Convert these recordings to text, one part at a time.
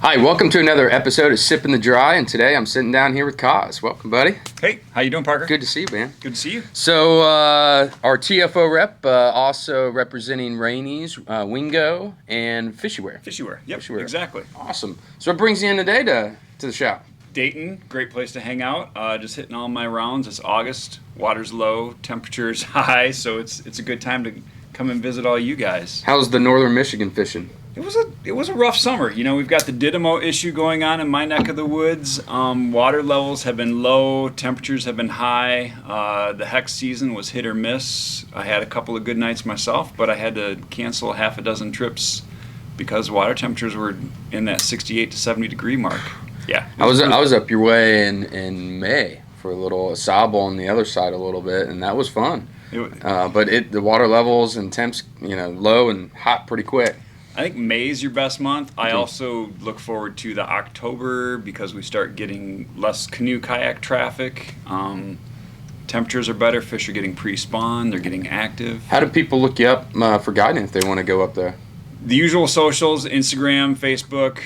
Hi, welcome to another episode of Sippin the Dry, and today I'm sitting down here with Koz. Welcome, buddy. Hey, how you doing, Parker? Good to see you, man. Good to see you. So, our TFO rep, also representing Rainey's, Wingo, and Fishyware. Fishyware, yep, Fishyware. Exactly. Awesome. So what brings you in today to the shop? Dayton, great place to hang out. Just hitting all my rounds. It's August, water's low, temperature's high, so it's a good time to come and visit all you guys. How's the northern Michigan fishing? It was a rough summer. You know, we've got the Dynamo issue going on in my neck of the woods. Water levels have been low, temperatures have been high. The hex season was hit or miss. I had a couple of good nights myself, but I had to cancel half a dozen trips because water temperatures were in that 68 to 70 degree mark. Yeah. I was up your way in May for a little sable on the other side a little bit, and that was fun. But the water levels and temps, low and hot pretty quick. I think May is your best month. I also look forward to the October because we start getting less canoe kayak traffic. Temperatures are better. Fish are getting pre-spawn. They're getting active. How do people look you up for guiding if they want to go up there? The usual socials: Instagram, Facebook,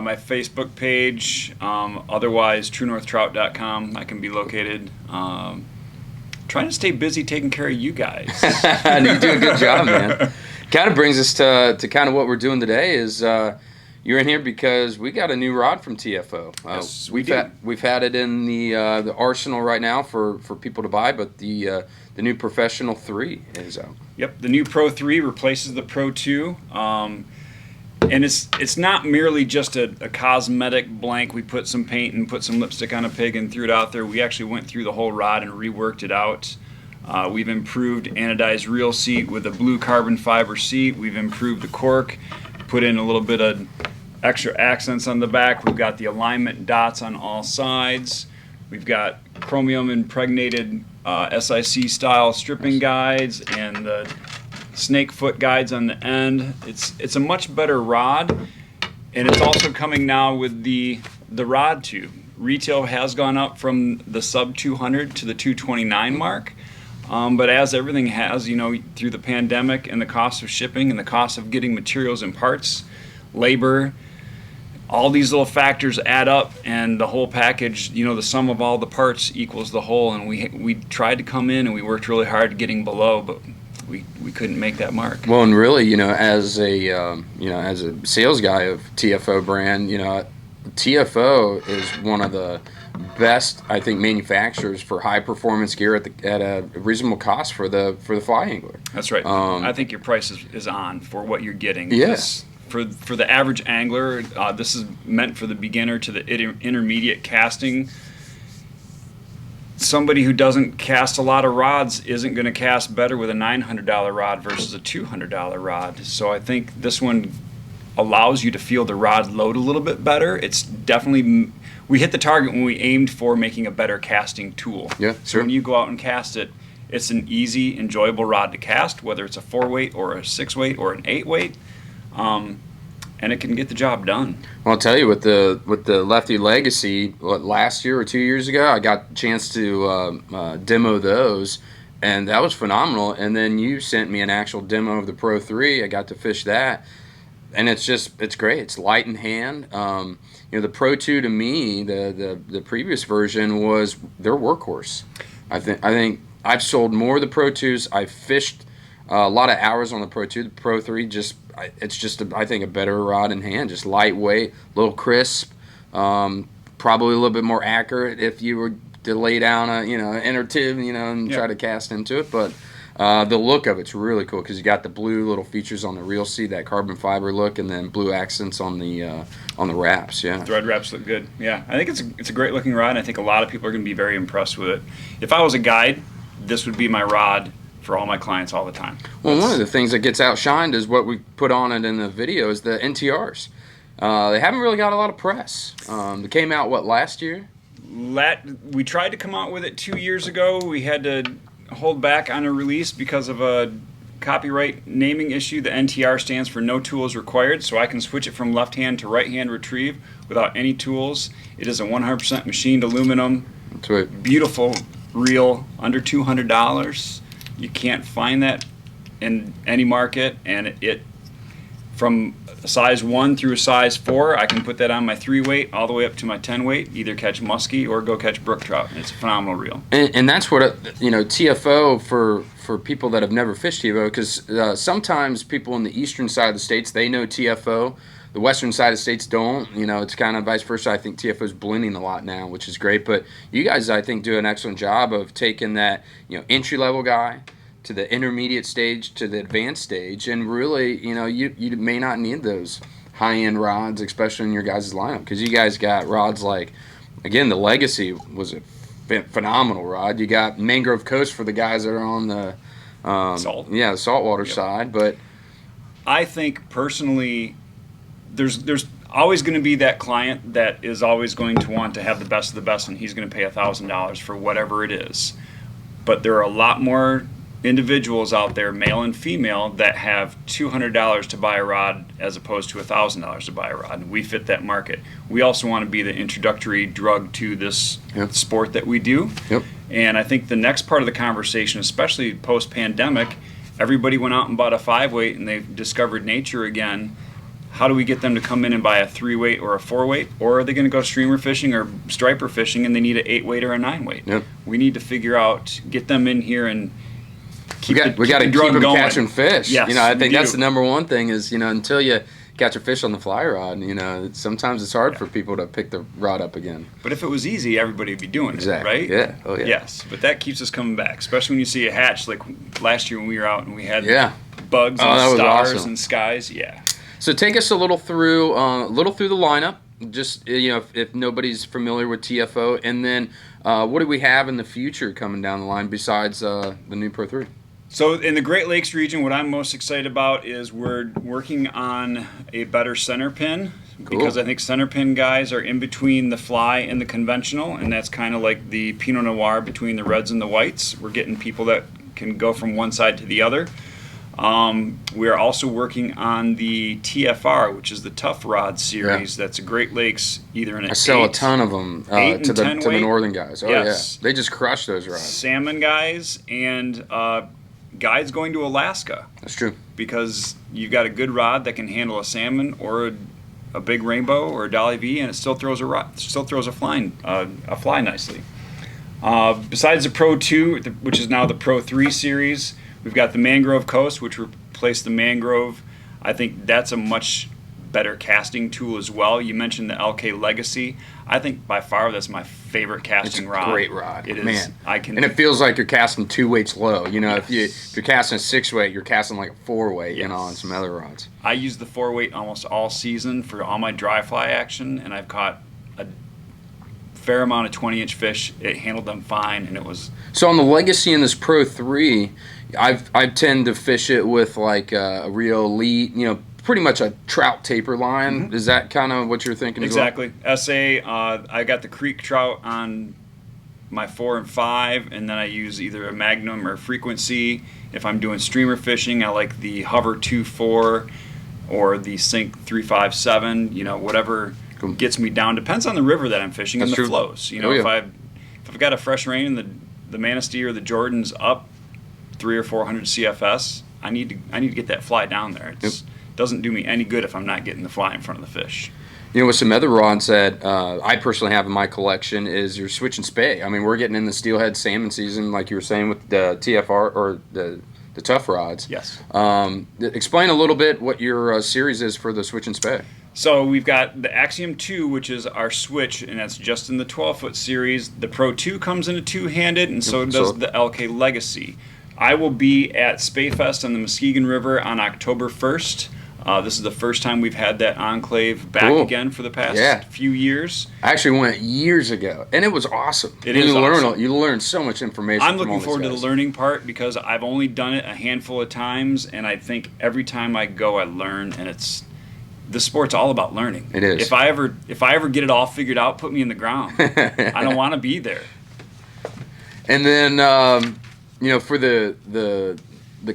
my Facebook page. Otherwise, TrueNorthTrout.com. I can be located. Trying to stay busy taking care of you guys. You do a good job, man. Kind of brings us to kind of what we're doing today is you're in here because we got a new rod from TFO. Yes, we've had it in the arsenal right now for people to buy, but the new Professional 3 is out. Yep, the new Pro 3 replaces the Pro 2. And it's not merely just a cosmetic blank. We put some paint and put some lipstick on a pig and threw it out there. We actually went through the whole rod and reworked it out. We've improved anodized reel seat with a blue carbon fiber seat. We've improved the cork, put in a little bit of extra accents on the back. We've got the alignment dots on all sides. We've got chromium impregnated SIC style stripping guides and the snake foot guides on the end. It's a much better rod, and it's also coming now with the rod tube. Retail has gone up from the sub 200 to the 229 mark. But as everything has, through the pandemic and the cost of shipping and the cost of getting materials and parts, labor, all these little factors add up, and the whole package, the sum of all the parts equals the whole. And we tried to come in and we worked really hard getting below, but we couldn't make that mark. Well, and really, as a sales guy of TFO brand, TFO is one of the best, I think, manufacturers for high performance gear at a reasonable cost for the fly angler. That's right. I think your price is on for what you're getting. Yes. For the average angler, this is meant for the beginner to the intermediate casting. Somebody who doesn't cast a lot of rods isn't going to cast better with a $900 rod versus a $200 rod. So I think this one allows you to feel the rod load a little bit better. It's definitely, we hit the target when we aimed for making a better casting tool. Yeah, so when you go out and cast it, it's an easy, enjoyable rod to cast, whether it's a 4-weight or a 6-weight or an 8-weight, and it can get the job done. Well, I'll tell you, with the Lefty Legacy, last year or 2 years ago, I got a chance to demo those, and that was phenomenal. And then you sent me an actual demo of the Pro 3. I got to fish that. And it's great. It's light in hand. The Pro 2 to me, the previous version was their workhorse. I think I've sold more of the Pro 2s. I've fished a lot of hours on the Pro 2. The Pro 3 it's just I think a better rod in hand. Just lightweight, a little crisp, probably a little bit more accurate if you were to lay down an inner tube, and try to cast into it, but. The look of it's really cool because you got the blue little features on the reel seat, that carbon fiber look, and then blue accents on the wraps. Yeah, thread wraps look good. Yeah, I think it's a great looking rod, and I think a lot of people are going to be very impressed with it. If I was a guide, this would be my rod for all my clients all the time. Well, one of the things that gets outshined is what we put on it in the video is the NTRs. They haven't really got a lot of press. They came out last year? We tried to come out with it 2 years ago. We had to hold back on a release because of a copyright naming issue. The NTR stands for no tools required, so I can switch it from left hand to right hand retrieve without any tools. It is a 100% machined aluminum. That's right. Beautiful reel, under $200. You can't find that in any market, and from a size 1 through a size 4. I can put that on my 3 weight all the way up to my 10 weight, either catch muskie or go catch brook trout. And it's a phenomenal reel. And that's what, TFO for people that have never fished TFO, because sometimes people in the eastern side of the states, they know TFO. The western side of the states don't. It's kind of vice versa. I think TFO is blending a lot now, which is great. But you guys, I think, do an excellent job of taking that, entry-level guy to the intermediate stage to the advanced stage, and really, you may not need those high-end rods, especially in your guys' lineup, because you guys got rods like, again, the Legacy was a phenomenal rod. You got Mangrove Coast for the guys that are on the the saltwater side. But I think personally, there's always going to be that client that is always going to want to have the best of the best, and he's going to pay $1,000 for whatever it is. But there are a lot more individuals out there, male and female, that have $200 to buy a rod as opposed to $1,000 to buy a rod, and we fit that market. We also want to be the introductory drug to this sport that we do. And I think the next part of the conversation, especially post-pandemic, everybody went out and bought a 5-weight and they've discovered nature again. How do we get them to come in and buy a 3-weight or a 4-weight? Or are they going to go streamer fishing or striper fishing and they need an 8-weight or a 9-weight? We need to figure out, get them in here and we got to keep them catching fish. Yes, I think that's the number one thing is, until you catch a fish on the fly rod, sometimes it's hard for people to pick the rod up again. But if it was easy, everybody would be doing it, right? Yeah. Oh, yeah. Yes, but that keeps us coming back, especially when you see a hatch like last year when we were out and we had bugs and stars and skies. Yeah. So take us a little through the lineup, just if nobody's familiar with TFO, and then what do we have in the future coming down the line besides the new Pro 3? So in the Great Lakes region, what I'm most excited about is we're working on a better center pin, because I think center pin guys are in between the fly and the conventional, and that's kind of like the Pinot Noir between the reds and the whites. We're getting people that can go from one side to the other. We are also working on the TFR, which is the Tough Rod series. That's a Great Lakes, either in an I sell a ton of them to the northern guys. Oh, yes. Yeah. They just crush those rods. Salmon guys and guys going to Alaska. That's true. Because you've got a good rod that can handle a salmon or a big rainbow or a Dolly V, and it still throws a fly nicely. Besides the Pro 2, which is now the Pro 3 series, we've got the Mangrove Coast, which replaced the Mangrove. I think that's a much better casting tool as well. You mentioned the LK Legacy. I think by far that's my favorite casting rod. It's a great rod. It is. Man. And it feels like you're casting 2 weights low. If you're casting a 6-weight, you're casting like a 4-weight, on some other rods. I use the 4-weight almost all season for all my dry fly action, and I've caught a fair amount of 20-inch fish. It handled them fine, and it was... So on the Legacy and this Pro 3, I tend to fish it with like a real elite, pretty much a trout taper line. Is that kind of what you're thinking? Exactly. SA, I got the creek trout on my 4 and 5, and then I use either a Magnum or Frequency. If I'm doing streamer fishing, I like the Hover 2.4 or the Sink 3.57. Whatever gets me down. Depends on the river that I'm fishing and the flows. If I've got a fresh rain and the Manistee or the Jordan's up 300 or 400 CFS, I need to get that fly down there. It doesn't do me any good if I'm not getting the fly in front of the fish. With some other rods that I personally have in my collection is your switch and spay. I mean, we're getting in the steelhead salmon season, like you were saying with the TFR or the tough rods. Yes. Explain a little bit what your series is for the switch and spay. So we've got the Axiom 2, which is our switch, and that's just in the 12-foot series. The Pro 2 comes in a 2-handed, and so does the LK Legacy. I will be at Spayfest on the Muskegon River on October 1st. This is the first time we've had that enclave back again for the past few years. I actually went years ago, and it was awesome. You learn so much information. I'm looking forward to the learning part because I've only done it a handful of times, and I think every time I go, I learn, and the sport's all about learning. It is. If I ever get it all figured out, put me in the ground. I don't want to be there. And then for the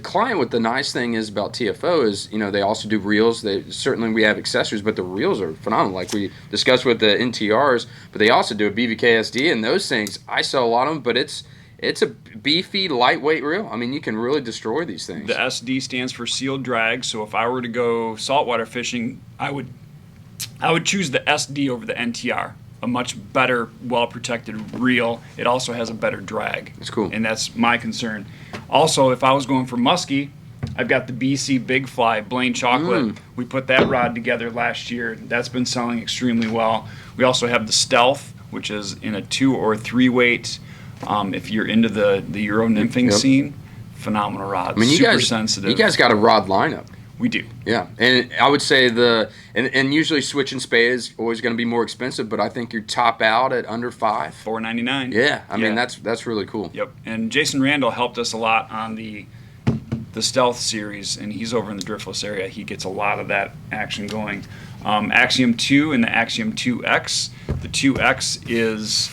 client, what the nice thing is about TFO is, they also do reels. We have accessories, but the reels are phenomenal. Like we discussed with the NTRS, but they also do a BVK SD, and those things, I sell a lot of them, but it's it's a beefy, lightweight reel. I mean, you can really destroy these things. The SD stands for sealed drag. So if I were to go saltwater fishing, I would choose the SD over the NTR. A much better, well-protected reel. It also has a better drag. That's cool. And that's my concern. Also, if I was going for muskie, I've got the BC Big Fly Blaine Chocolate. We put that rod together last year. That's been selling extremely well. We also have the Stealth, which is in a 2 or 3 weight. If you're into the Euro nymphing scene, phenomenal rod. I mean, super sensitive. You guys got a rod lineup. We do. Yeah, and I would say and usually switch and spay is always going to be more expensive, but I think you top out at under $5. $4.99. Yeah, I mean that's really cool. Yep, and Jason Randall helped us a lot on the Stealth series, and he's over in the driftless area. He gets a lot of that action going. Axiom 2 and the Axiom 2X. The 2X is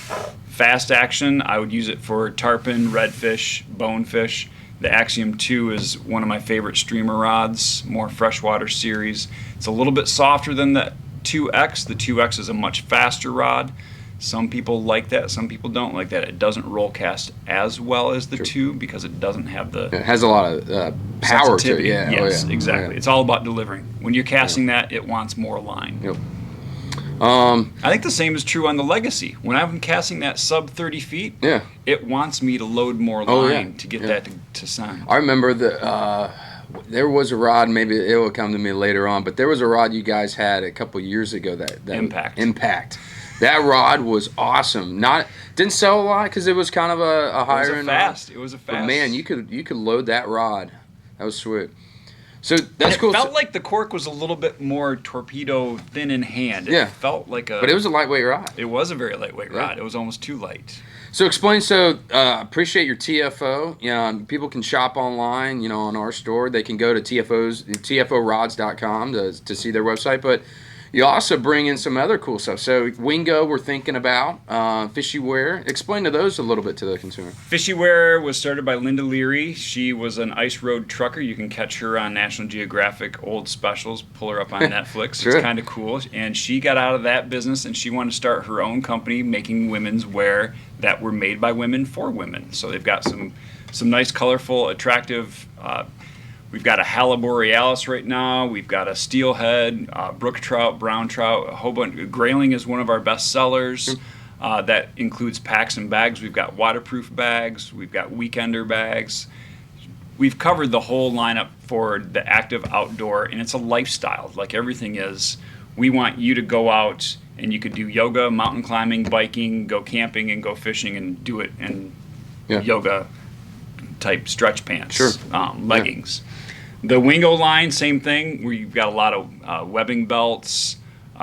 fast action. I would use it for tarpon, redfish, bonefish. The Axiom 2 is one of my favorite streamer rods, more freshwater series. It's a little bit softer than the 2X. The 2X is a much faster rod. Some people like that, some people don't like that. It doesn't roll cast as well as the 2 because it doesn't have the... It has a lot of power to it. Yeah. Yes, oh, yeah. exactly. Oh, yeah. It's all about delivering. When you're casting that, it wants more line. Yep. I think the same is true on the Legacy. When I'm casting that sub 30 feet, it wants me to load more line to get that to sun. I remember there was a rod, maybe it will come to me later on, but there was a rod you guys had a couple years ago that Impact. That rod was awesome. Didn't sell a lot because it was kind of a higher end. It was a fast. But man, you could load that rod. That was sweet. So that's cool. It felt like the cork was a little bit more torpedo thin in hand. It felt like but it was a lightweight rod. It was a very lightweight rod. It was almost too light. So explain. Appreciate your TFO. People can shop online. On our store, they can go to TFOrods.com to see their website. But you also bring in some other cool stuff. So Wingo, we're thinking about fishy wear. Explain to those a little bit to the consumer. Fishy wear was started by Linda Leary. She was an ice road trucker. You can catch her on National Geographic old specials. Pull her up on Netflix. Sure. It's kind of cool. And she got out of that business and she wanted to start her own company making women's wear that were made by women for women. So they've got some nice, colorful, attractive. We've got a Hala borealis right now. We've got a steelhead, brook trout, brown trout, a whole bunch. Grayling is one of our best sellers. That includes packs and bags. We've got waterproof bags. We've got weekender bags. We've covered the whole lineup for the active outdoor, and it's a lifestyle. Like everything is, we want you to go out and you could do yoga, mountain climbing, biking, go camping, and go fishing, and do it in yoga type stretch pants, leggings. The Wingo line, same thing. We've got a lot of webbing belts.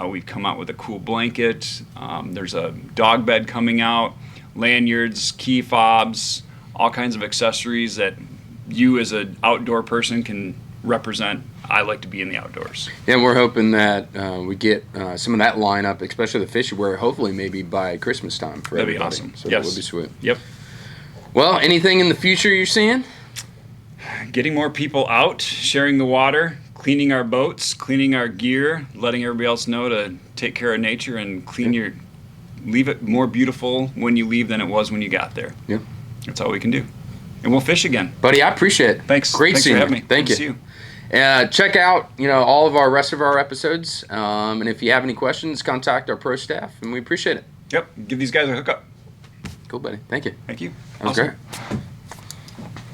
We've come out with a cool blanket. There's a dog bed coming out, lanyards, key fobs, all kinds of accessories that you as an outdoor person can represent. I like to be in the outdoors. Yeah, and we're hoping that we get some of that lineup, especially the fishy wear, hopefully maybe by Christmas time for everybody. That'd be awesome. So that would be sweet. Yep. Well, anything in the future you're seeing? Getting more people out, sharing the water, cleaning our boats, cleaning our gear, letting everybody else know to take care of nature and leave it more beautiful when you leave than it was when you got there. Yeah. That's all we can do. And we'll fish again. Buddy, I appreciate it. Thanks. Great Thanks seeing for having you. me. Thank Good you. to see you. Check out all of our rest of our episodes. And if you have any questions, contact our pro staff, and we appreciate it. Yep. Give these guys a hookup. Cool, buddy. Thank you. Thank you. That was Awesome. great.